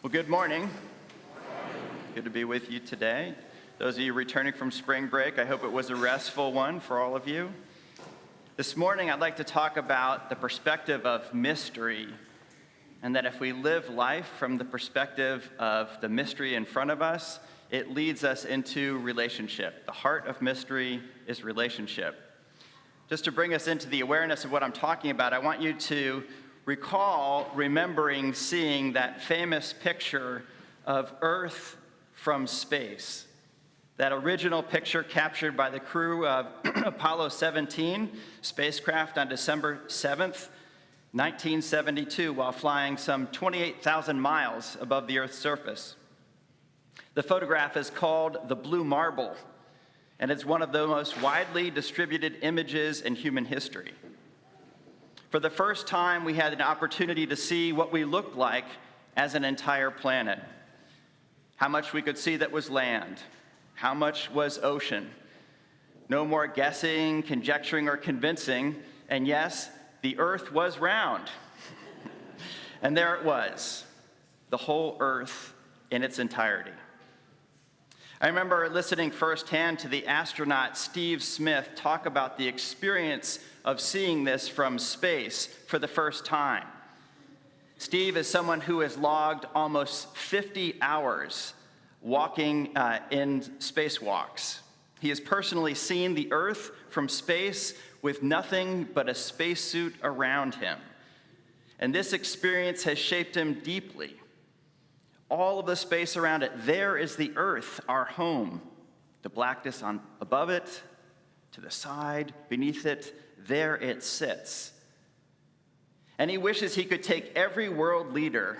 Well, good morning. Good to be with you today. Those of you returning from spring break, I hope it was a restful one for all of you. This morning, I'd like to talk about the perspective of mystery, and that if we live life from the perspective of the mystery in front of us, it leads us into relationship. The heart of mystery is relationship. Just to bring us into the awareness of what I'm talking about, I want you to recall remembering seeing that famous picture of Earth from space. That original picture captured by the crew of Apollo 17 spacecraft on December 7th, 1972, while flying some 28,000 miles above the Earth's surface. The photograph is called the Blue Marble, and it's one of the most widely distributed images in human history. For the first time, we had an opportunity to see what we looked like as an entire planet. How much we could see that was land, how much was ocean. No more guessing, conjecturing, or convincing, and yes, the Earth was round. And there it was, the whole Earth in its entirety. I remember listening firsthand to the astronaut Steve Smith talk about the experience of seeing this from space for the first time. Steve is someone who has logged almost 50 hours walking in spacewalks. He has personally seen the Earth from space with nothing but a spacesuit around him. And this experience has shaped him deeply. All of the space around it, there is the Earth, our home. The blackness above it, to the side, beneath it, there it sits. And he wishes he could take every world leader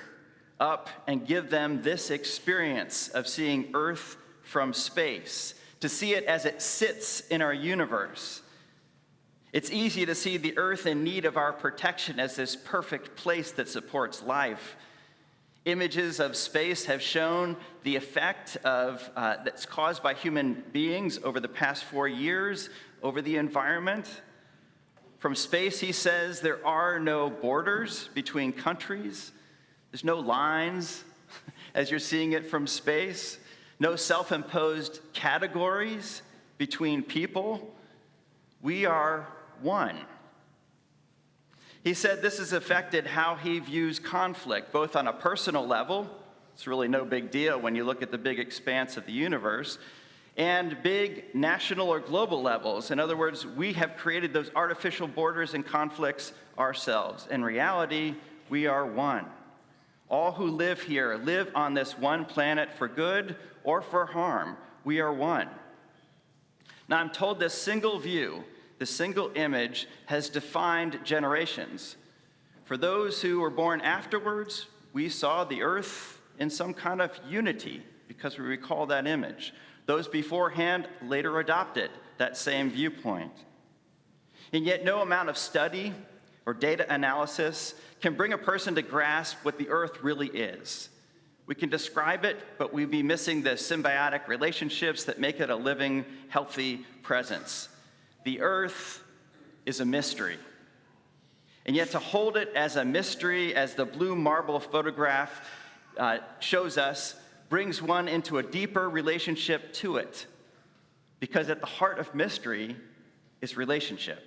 up and give them this experience of seeing Earth from space, to see it as it sits in our universe. It's easy to see the Earth in need of our protection as this perfect place that supports life. Images of space have shown the effect that's caused by human beings over the past 4 years over the environment. From space, he says, there are no borders between countries. There's no lines as you're seeing it from space. No self-imposed categories between people. We are one. He said this has affected how he views conflict, both on a personal level, it's really no big deal when you look at the big expanse of the universe, and big national or global levels. In other words, we have created those artificial borders and conflicts ourselves. In reality, we are one. All who live here live on this one planet for good or for harm. We are one. Now, I'm told this single view, the single image, has defined generations. For those who were born afterwards, we saw the Earth in some kind of unity because we recall that image. Those beforehand later adopted that same viewpoint. And yet no amount of study or data analysis can bring a person to grasp what the Earth really is. We can describe it, but we'd be missing the symbiotic relationships that make it a living, healthy presence. The Earth is a mystery. And yet to hold it as a mystery, as the Blue Marble photograph shows us, brings one into a deeper relationship to it. Because at the heart of mystery is relationship.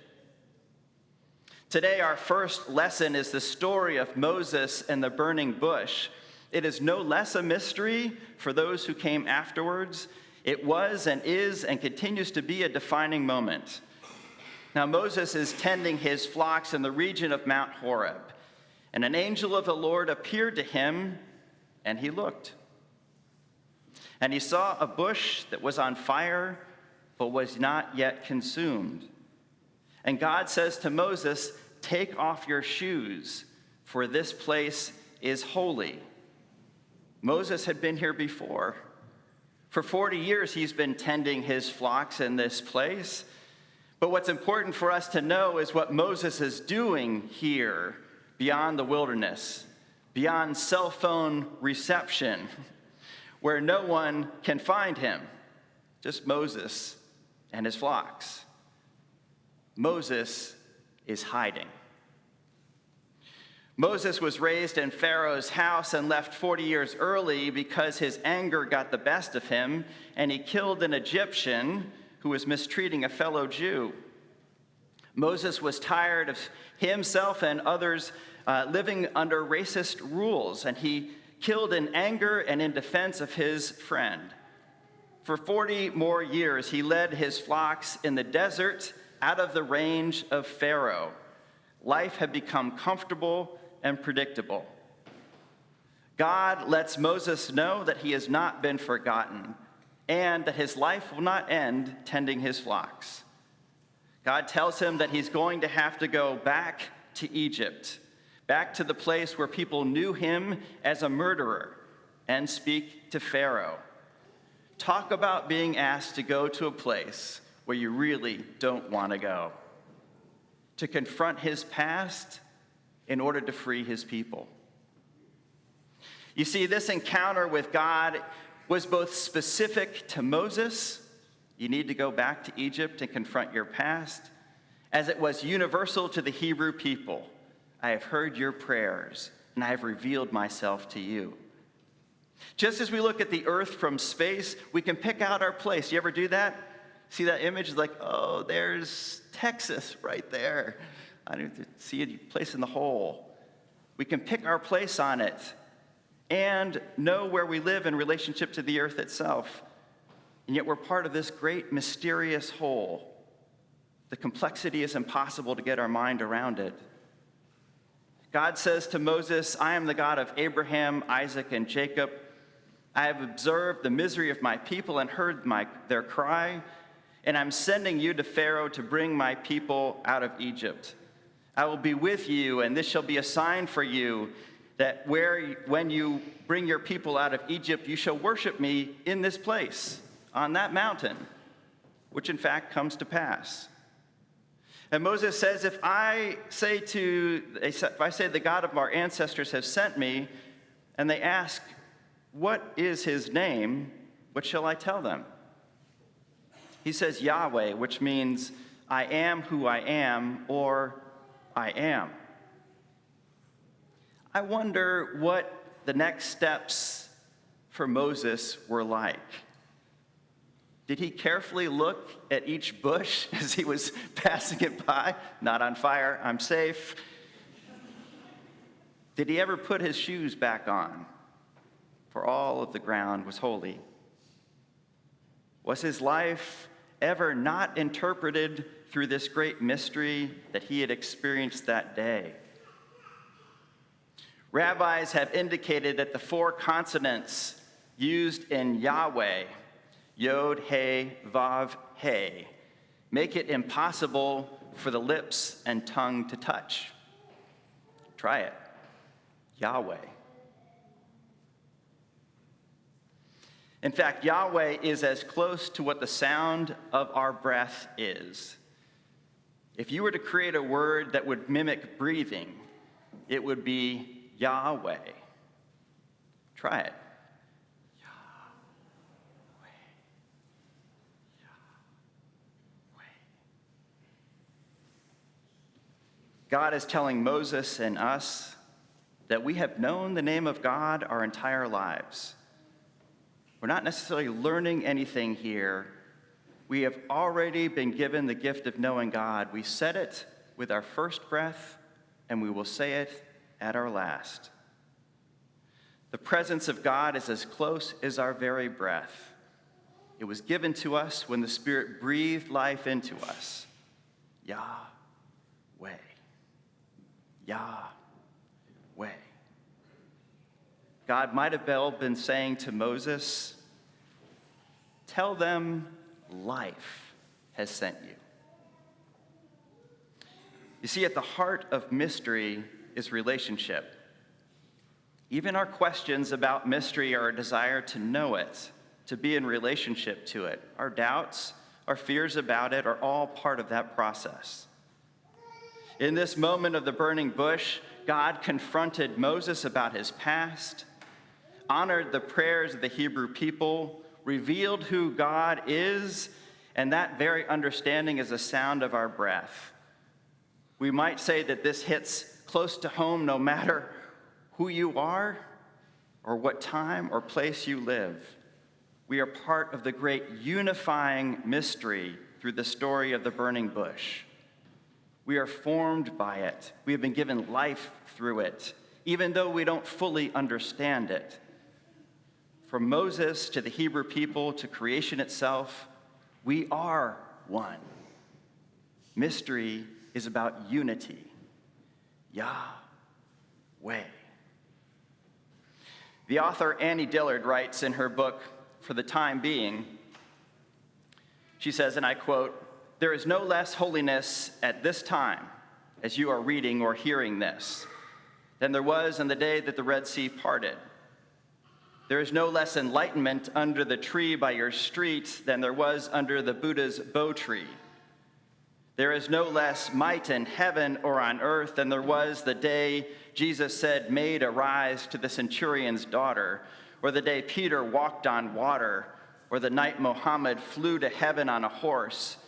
Today, our first lesson is the story of Moses and the burning bush. It is no less a mystery for those who came afterwards. It was and is and continues to be a defining moment. Now, Moses is tending his flocks in the region of Mount Horeb, and an angel of the Lord appeared to him, and he looked. And he saw a bush that was on fire, but was not yet consumed. And God says to Moses, "Take off your shoes, for this place is holy." Moses had been here before. For 40 years, he's been tending his flocks in this place. But what's important for us to know is what Moses is doing here beyond the wilderness, beyond cell phone reception, where no one can find him, just Moses and his flocks. Moses is hiding. Moses was raised in Pharaoh's house and left 40 years early because his anger got the best of him, and he killed an Egyptian who was mistreating a fellow Jew. Moses was tired of himself and others living under racist rules, and he killed in anger and in defense of his friend. For 40 more years, he led his flocks in the desert out of the range of Pharaoh. Life had become comfortable and predictable. God lets Moses know that he has not been forgotten and that his life will not end tending his flocks. God tells him that he's going to have to go back to Egypt, back to the place where people knew him as a murderer, and speak to Pharaoh. Talk about being asked to go to a place where you really don't want to go, to confront his past in order to free his people. You see, this encounter with God was both specific to Moses, you need to go back to Egypt and confront your past, as it was universal to the Hebrew people. I have heard your prayers, and I have revealed myself to you. Just as we look at the earth from space, we can pick out our place. You ever do that? See that image? Like, oh, there's Texas right there. I need to see a place in the hole. We can pick our place on it and know where we live in relationship to the earth itself. And yet we're part of this great mysterious whole. The complexity is impossible to get our mind around it. God says to Moses, I am the God of Abraham, Isaac, and Jacob. I have observed the misery of my people and heard their cry, and I'm sending you to Pharaoh to bring my people out of Egypt. I will be with you, and this shall be a sign for you that when you bring your people out of Egypt, you shall worship me in this place, on that mountain, which in fact comes to pass. And Moses says, if I say the God of our ancestors has sent me, and they ask, what is his name? What shall I tell them? He says Yahweh, which means I am who I am, or I am. I wonder what the next steps for Moses were like. Did he carefully look at each bush as he was passing it by? Not on fire, I'm safe. Did he ever put his shoes back on? For all of the ground was holy. Was his life ever not interpreted through this great mystery that he had experienced that day? Rabbis have indicated that the 4 consonants used in Yahweh, Yod, He, Vav, He, make it impossible for the lips and tongue to touch. Try it. Yahweh. In fact, Yahweh is as close to what the sound of our breath is. If you were to create a word that would mimic breathing, it would be Yahweh. Try it. Yahweh. Yahweh. God is telling Moses and us that we have known the name of God our entire lives. We're not necessarily learning anything here. We have already been given the gift of knowing God. We said it with our first breath, and we will say it at our last. The presence of God is as close as our very breath. It was given to us when the Spirit breathed life into us. Yahweh. Yahweh. God might have well been saying to Moses, tell them life has sent you. You see, at the heart of mystery is relationship. Even our questions about mystery are a desire to know it, to be in relationship to it. Our doubts, our fears about it are all part of that process. In this moment of the burning bush, God confronted Moses about his past, honored the prayers of the Hebrew people, revealed who God is, and that very understanding is the sound of our breath. We might say that this hits close to home no matter who you are or what time or place you live. We are part of the great unifying mystery through the story of the burning bush. We are formed by it. We have been given life through it, even though we don't fully understand it. From Moses to the Hebrew people to creation itself, we are one. Mystery is about unity. Yahweh. The author Annie Dillard writes in her book, For the Time Being, she says, and I quote, "There is no less holiness at this time, as you are reading or hearing this, than there was on the day that the Red Sea parted. There is no less enlightenment under the tree by your street than there was under the Buddha's bo tree. There is no less might in heaven or on earth than there was the day Jesus said, 'Maid, arise,' to the centurion's daughter, or the day Peter walked on water, or the night Muhammad flew to heaven on a horse.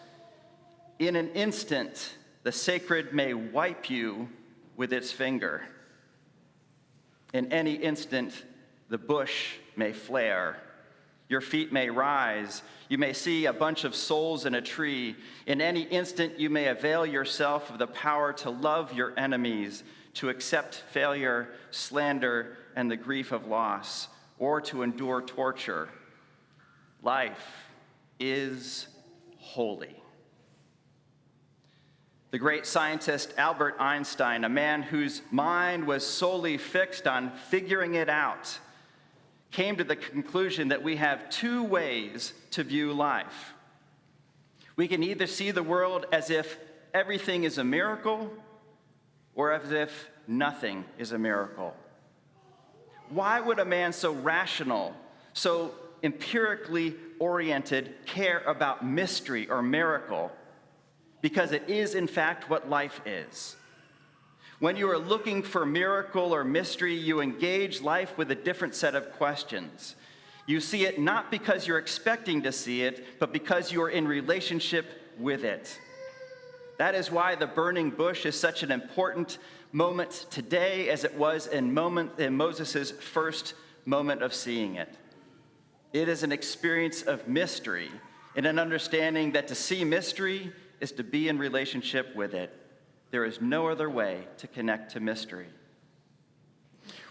In an instant, the sacred may wipe you with its finger. In any instant, the bush may flare. Your feet may rise. You may see a bunch of souls in a tree. In any instant, you may avail yourself of the power to love your enemies, to accept failure, slander, and the grief of loss, or to endure torture. Life is holy." The great scientist Albert Einstein, a man whose mind was solely fixed on figuring it out, came to the conclusion that we have two ways to view life. We can either see the world as if everything is a miracle, or as if nothing is a miracle. Why would a man so rational, so empirically oriented, care about mystery or miracle? Because it is, in fact, what life is. When you are looking for miracle or mystery, you engage life with a different set of questions. You see it not because you're expecting to see it, but because you are in relationship with it. That is why the burning bush is such an important moment today as it was in Moses' first moment of seeing it. It is an experience of mystery and an understanding that to see mystery is to be in relationship with it. There is no other way to connect to mystery.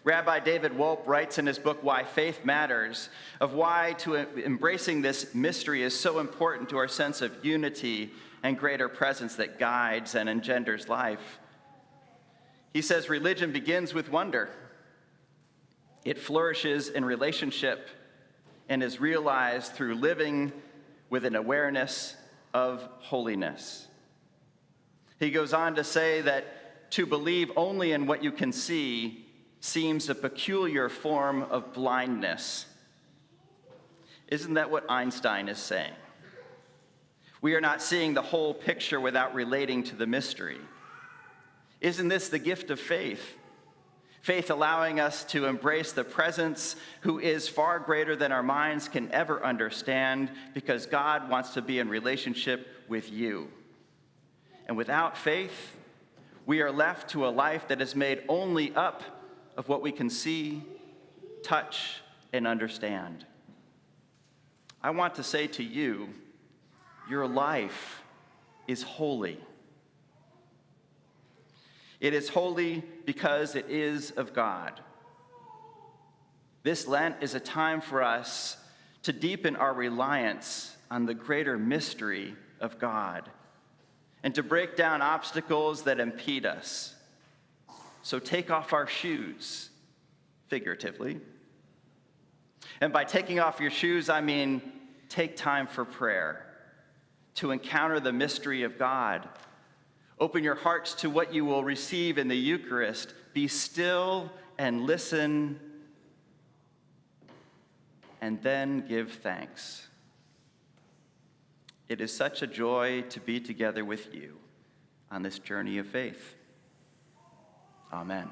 Rabbi David Wolpe writes in his book, Why Faith Matters, of why embracing this mystery is so important to our sense of unity and greater presence that guides and engenders life. He says, religion begins with wonder. It flourishes in relationship and is realized through living with an awareness of holiness. He goes on to say that to believe only in what you can see seems a peculiar form of blindness. Isn't that what Einstein is saying? We are not seeing the whole picture without relating to the mystery. Isn't this the gift of faith? Faith allowing us to embrace the presence who is far greater than our minds can ever understand, because God wants to be in relationship with you. And without faith, we are left to a life that is made only up of what we can see, touch, and understand. I want to say to you, your life is holy. It is holy because it is of God. This Lent is a time for us to deepen our reliance on the greater mystery of God and to break down obstacles that impede us. So take off our shoes, figuratively. And by taking off your shoes, I mean take time for prayer, to encounter the mystery of God. Open your hearts to what you will receive in the Eucharist. Be still and listen, and then give thanks. It is such a joy to be together with you on this journey of faith. Amen.